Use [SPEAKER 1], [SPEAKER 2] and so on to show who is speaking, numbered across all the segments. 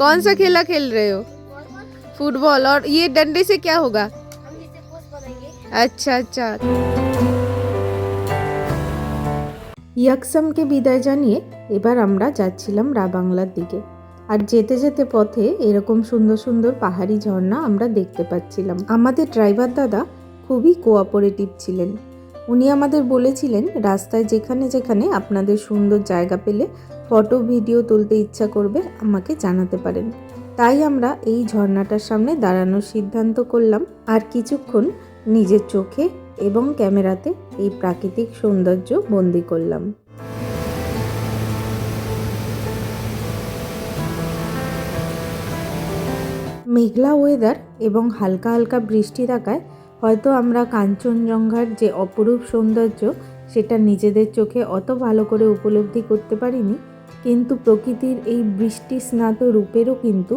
[SPEAKER 1] कौन सा खेला खेल रहे हो? फुटबॉल। और ये डंडे से क्या होगा? अच्छा अच्छा। ইয়াকসামকে বিদায় জানিয়ে এবার আমরা যাচ্ছিলাম রাবাংলার দিকে। আর যেতে যেতে পথে এরকম সুন্দর সুন্দর পাহাড়ি ঝর্ণা আমরা দেখতে পাচ্ছিলাম। আমাদের ড্রাইভার দাদা খুবই কোঅপারেটিভ ছিলেন। উনি আমাদের বলেছিলেন রাস্তায় যেখানে যেখানে আপনাদের সুন্দর জায়গা পেলে ফটো ভিডিও তুলতে ইচ্ছা করবে আমাকে জানাতে পারেন। তাই আমরা এই ঝর্ণাটার সামনে দাঁড়ানোর সিদ্ধান্ত করলাম আর কিছুক্ষণ নিজের চোখে এবং ক্যামেরাতে এই প্রাকৃতিক সৌন্দর্য বন্দি করলাম। মেঘলা ওয়েদার এবং হালকা হালকা বৃষ্টি থাকায় হয়তো আমরা কাঞ্চনজঙ্ঘার যে অপরূপ সৌন্দর্য সেটা নিজেদের চোখে অত ভালো করে উপলব্ধি করতে পারিনি, কিন্তু প্রকৃতির এই বৃষ্টি স্নাত রূপেরও কিন্তু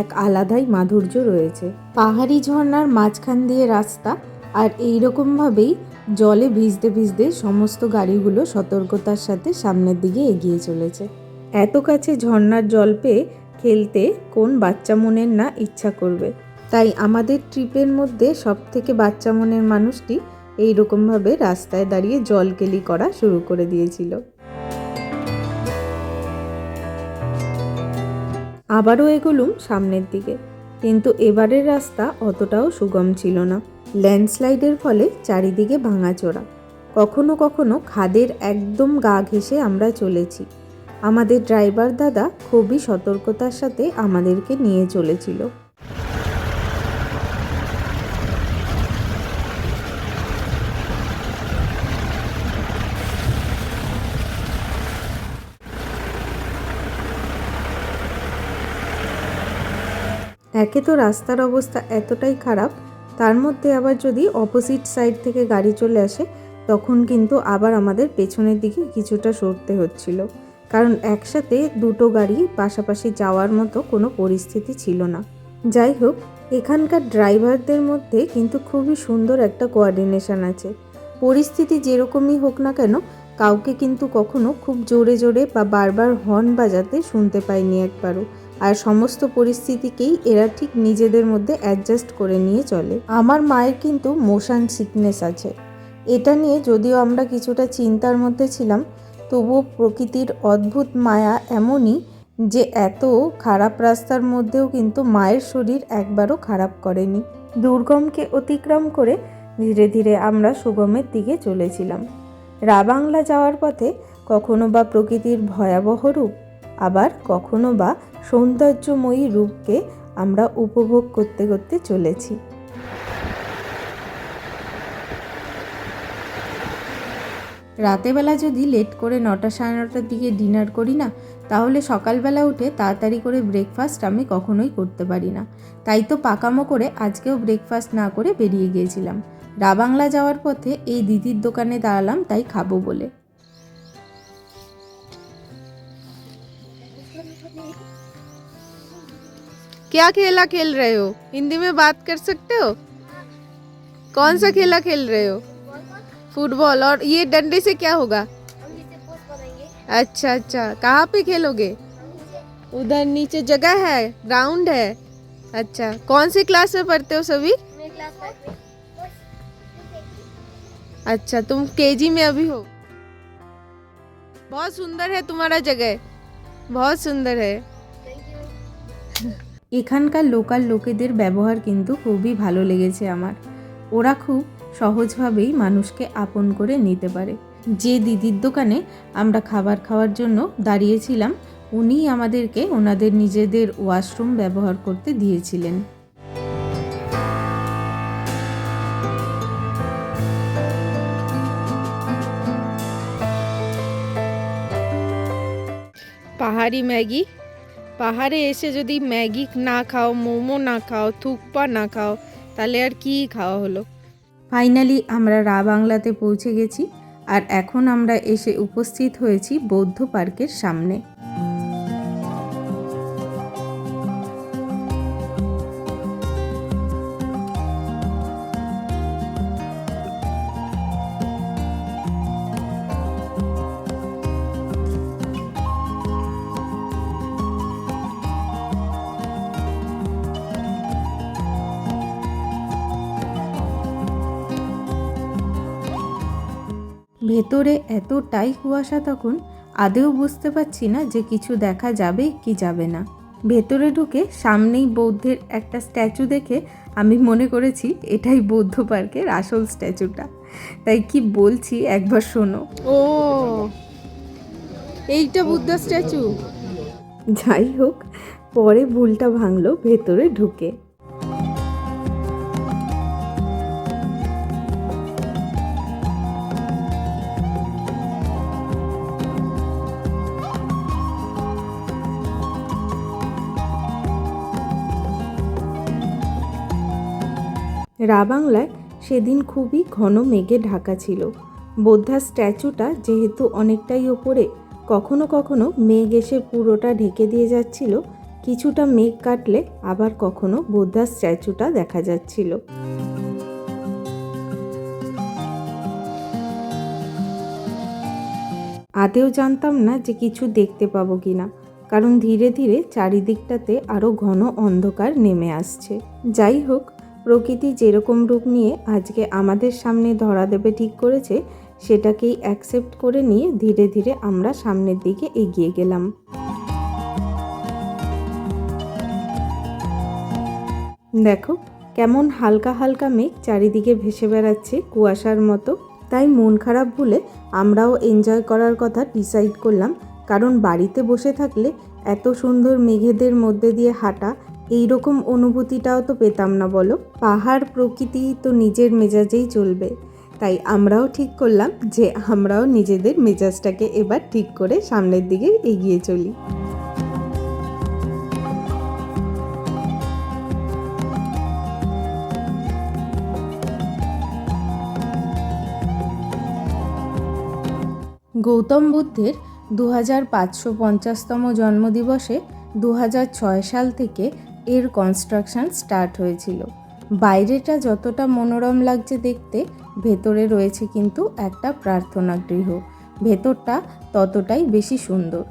[SPEAKER 1] এক আলাদাই মাধুর্য রয়েছে। পাহাড়ি ঝর্ণার মাঝখান দিয়ে রাস্তা, আর এইরকমভাবেই জলে ভিজতে ভিজতে সমস্ত গাড়িগুলো সতর্কতার সাথে সামনের দিকে এগিয়ে চলেছে। এত কাছে ঝর্ণার জল পেয়ে খেলতে কোন বাচ্চা মনের না ইচ্ছা করবে। তাই আমাদের ট্রিপের মধ্যে সবথেকে বাচ্চা মনের মানুষটি এইরকমভাবে রাস্তায় দাঁড়িয়ে জলকেলি করা শুরু করে দিয়েছিল। আবারও এগোলুম সামনের দিকে, কিন্তু এবারের রাস্তা অতটাও সুগম ছিল না। ল্যান্ডস্লাইডের ফলে চারিদিকে ভাঙাচোরা, কখনো কখনো খাদের একদম গা ঘেঁষে আমরা চলেছি। আমাদের ড্রাইভার দাদা খুবই সতর্কতার সাথে আমাদেরকে নিয়ে চলেছিল। একে তো রাস্তার অবস্থা এতটাই খারাপ, তার মধ্যে আবার যদি অপোজিট সাইড থেকে গাড়ি চলে আসে তখন কিন্তু আবার আমাদের পেছনের দিকে কিছুটা সরতে হচ্ছিল, কারণ একসাথে দুটো গাড়ি পাশাপাশি যাওয়ার মতো কোনো পরিস্থিতি ছিল না। যাই হোক, এখানকার ড্রাইভারদের মধ্যে কিন্তু খুবই সুন্দর একটা কোঅর্ডিনেশন আছে। পরিস্থিতি যেরকমই হোক না কেন কাউকে কিন্তু কখনো খুব জোরে জোরে বা বারবার হর্ন বাজাতে শুনতে পাইনি একবারও। আর সমস্ত পরিস্থিতিকেই এরা ঠিক নিজেদের মধ্যে অ্যাডজাস্ট করে নিয়ে চলে। আমার মায়ের কিন্তু মোশন সিকনেস আছে, এটা নিয়ে যদিও আমরা কিছুটা চিন্তার মধ্যে ছিলাম, তবুও প্রকৃতির অদ্ভুত মায়া এমনই যে এত খারাপ রাস্তার মধ্যেও কিন্তু মায়ের শরীর একবারও খারাপ করেনি। দুর্গমকে অতিক্রম করে ধীরে ধীরে আমরা সুগমের দিকে চলেছিলাম। রাবাংলা যাওয়ার পথে কখনো বা প্রকৃতির ভয়াবহ রূপ, আবার কখনো বা সৌন্দর্যময়ী রূপকে আমরা উপভোগ করতে করতে চলেছি। রাতেবেলা যদি লেট করে 9টা সাড়ে 9টার দিকে ডিনার করি না, তাহলে সকালবেলা উঠে তাড়াতাড়ি করে ব্রেকফাস্ট আমি কখনোই করতে পারি না। তাই তো পাকামো করে আজকেও ব্রেকফাস্ট না করে বেরিয়ে গিয়েছিলাম। রাবাংলা যাওয়ার পথে এই দিদির দোকানে দাঁড়ালাম তাই খাবো বলে। क्या खेला खेल रहे हो? हिंदी में बात कर सकते हो? कौन सा खेला खेल रहे हो? फुटबॉल। और ये डंडे से क्या होगा? अच्छा अच्छा। कहाँ पे खेलोगे? उधर नीचे जगह है, ग्राउंड है। अच्छा, कौन सी क्लास में पढ़ते हो सभी? अच्छा, तुम केजी में अभी हो। बहुत सुंदर है तुम्हारा जगह, बहुत सुंदर है। এখানকার লোকাল লোকেদের ব্যবহার কিন্তু খুবই ভালো লেগেছে আমার। ওরা খুব সহজভাবেই মানুষকে আপন করে নিতে পারে। যে দিদির দোকানে আমরা খাবার খাওয়ার জন্য দাঁড়িয়েছিলাম উনিই আমাদেরকে ওনাদের নিজেদের ওয়াশরুম ব্যবহার করতে দিয়েছিলেন। পাহাড়ি ম্যাগি। পাহাড়ে এসে যদি ম্যাগি না খাও, মোমো না খাও, থুকপা না খাও, তাহলে আর কি খাওয়া হলো। ফাইনালি আমরা রাবাংলাতে পৌঁছে গেছি, আর এখন আমরা এসে উপস্থিত হয়েছি বৌদ্ধ পার্কের সামনে। ভেতরে এতটাই কুয়াশা তখন আদেও বুঝতে পারছি না যে কিছু দেখা যাবে কি যাবে না। ভেতরে ঢুকে সামনেই বৌদ্ধের একটা স্ট্যাচু দেখে আমি মনে করেছি এটাই বৌদ্ধ পার্কের আসল স্ট্যাচুটা। তাই কি বলছি একবার শোনো।
[SPEAKER 2] ও, এইটা বুদ্ধা স্ট্যাচু।
[SPEAKER 1] যাই হোক, পরে ভুলটা ভাঙলো ভেতরে ঢুকে। রাবাংলায় সেদিন খুবই ঘন মেঘে ঢাকা ছিল। বোদ্ধার স্ট্যাচুটা যেহেতু অনেকটাই ওপরে, কখনো কখনো মেঘ এসে পুরোটা ঢেকে দিয়ে যাচ্ছিল, কিছুটা মেঘ কাটলে আবার কখনো বোদ্ধার স্ট্যাচুটা দেখা যাচ্ছিল। আদেও জানতাম না যে কিছু দেখতে পাবো কিনা, কারণ ধীরে ধীরে চারিদিকটাতে আরও ঘন অন্ধকার নেমে আসছে। যাই হোক, প্রকৃতি যেরকম রূপ নিয়ে আজকে আমাদের সামনে ধরা দেবে ঠিক করেছে, সেটাকেই অ্যাকসেপ্ট করে নিয়ে ধীরে ধীরে আমরা সামনের দিকে এগিয়ে গেলাম। দেখো কেমন হালকা হালকা মেঘ চারিদিকে ভেসে বেড়াচ্ছে কুয়াশার মতো। তাই মন খারাপ ভুলে আমরাও এনজয় করার কথা ডিসাইড করলাম, কারণ বাড়িতে বসে থাকলে এত সুন্দর মেঘেদের মধ্যে দিয়ে হাঁটা, এই রকম অনুভূতিটাও তো পেতাম না বলো। পাহাড় প্রকৃতি তো নিজের মেজাজেই চলবে, তাই আমরাও ঠিক করলাম যে আমরাও নিজেদের মেজাজটাকে এবার ঠিক করে সামনের দিকে এগিয়ে চলি। গৌতম বুদ্ধের 2550তম জন্মদিবসে 2006 সাল থেকে এর কনস্ট্রাকশন স্টার্ট হয়েছিল। বাইরেটা যতটা মনোরম লাগছে দেখতে, ভেতরে রয়েছে কিন্তু একটা প্রার্থনা গৃহ। ভেতরটা ততটাই বেশি সুন্দর।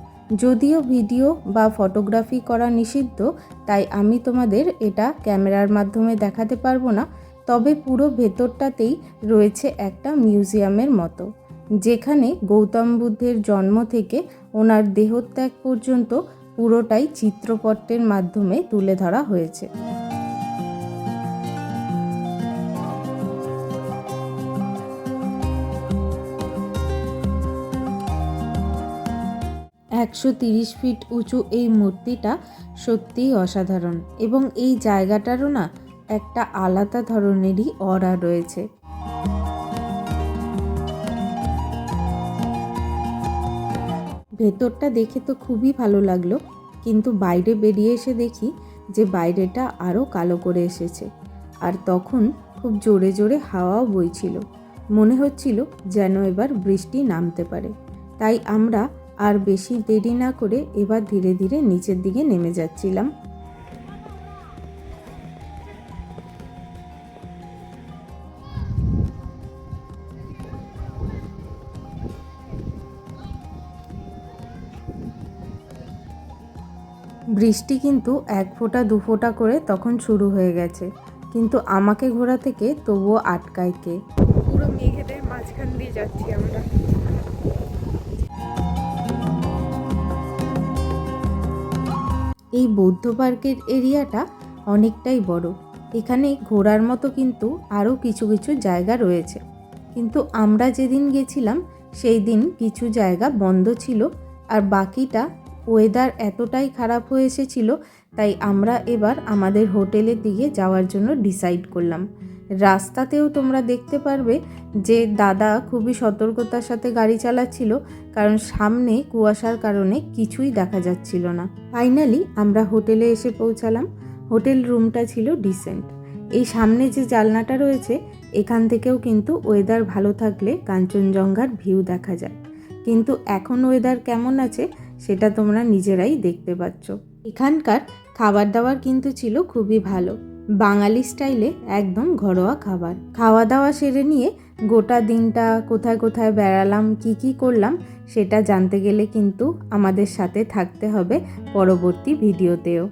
[SPEAKER 1] যদিও ভিডিও বা ফটোগ্রাফি করা নিষিদ্ধ, তাই আমি তোমাদের এটা ক্যামেরার মাধ্যমে দেখাতে পারবো না। তবে পুরো ভেতরটাতেই রয়েছে একটা মিউজিয়ামের মতো, যেখানে গৌতম বুদ্ধের জন্ম থেকে ওনার দেহত্যাগ পর্যন্ত পুরোটাই চিত্রপটের মাধ্যমে তুলে ধরা হয়েছে। ,130 ফিট উঁচু এই মূর্তিটা সত্যিই অসাধারণ, এবং এই জায়গাটারও না একটা আলাদা ধরনেরই অরা রয়েছে। ভেতরটা দেখে তো খুবই ভালো লাগলো, কিন্তু বাইরে বেরিয়ে এসে দেখি যে বাইরেটা আরও কালো করে এসেছে, আর তখন খুব জোরে জোরে হাওয়াও বইছিল। মনে হচ্ছিল যেন এবার বৃষ্টি নামতে পারে। তাই আমরা আর বেশি দেরি না করে এবার ধীরে ধীরে নিচের দিকে নেমে যাচ্ছিলাম। বৃষ্টি কিন্তু 1 ফোঁটা 2 ফোঁটা করে তখন শুরু হয়ে গেছে, কিন্তু আমাকে ঘোরা থেকে তবুও আটকায় কে।
[SPEAKER 2] পুরো মেঘেদের মাঝখান দিয়ে যাচ্ছি আমরা।
[SPEAKER 1] এই বৌদ্ধ পার্কের এরিয়াটা অনেকটাই বড়। এখানে ঘোরার মতো কিন্তু আরও কিছু কিছু জায়গা রয়েছে, কিন্তু আমরা যেদিন গেছিলাম সেই দিন কিছু জায়গা বন্ধ ছিল, আর বাকিটা ওয়েদার এতটাই খারাপ হয়ে এসেছিল, তাই আমরা এবার আমাদের হোটেলের দিকে যাওয়ার জন্য ডিসাইড করলাম। রাস্তাতেও তোমরা দেখতে পারবে যে দাদা খুবই সতর্কতার সাথে গাড়ি চালাচ্ছিল, কারণ সামনে কুয়াশার কারণে কিছুই দেখা যাচ্ছিল না। ফাইনালি আমরা হোটেলে এসে পৌঁছালাম। হোটেল রুমটা ছিল ডিসেন্ট। এই সামনে যে জানলাটা রয়েছে, এখান থেকেও কিন্তু ওয়েদার ভালো থাকলে কাঞ্চনজঙ্ঘার ভিউ দেখা যায়, কিন্তু এখন ওয়েদার কেমন আছে সেটা তোমরা নিজেরাই দেখতে পাচ্ছ। এখানকার খাবার দাবার কিন্তু ছিল খুবই ভালো, বাঙালি স্টাইলে একদম ঘরোয়া খাবার। খাওয়া দাওয়া সেরে নিয়ে গোটা দিনটা কোথায় কোথায় বেড়ালাম, কি করলাম, সেটা জানতে গেলে কিন্তু আমাদের সাথে থাকতে হবে পরবর্তী ভিডিওতেও।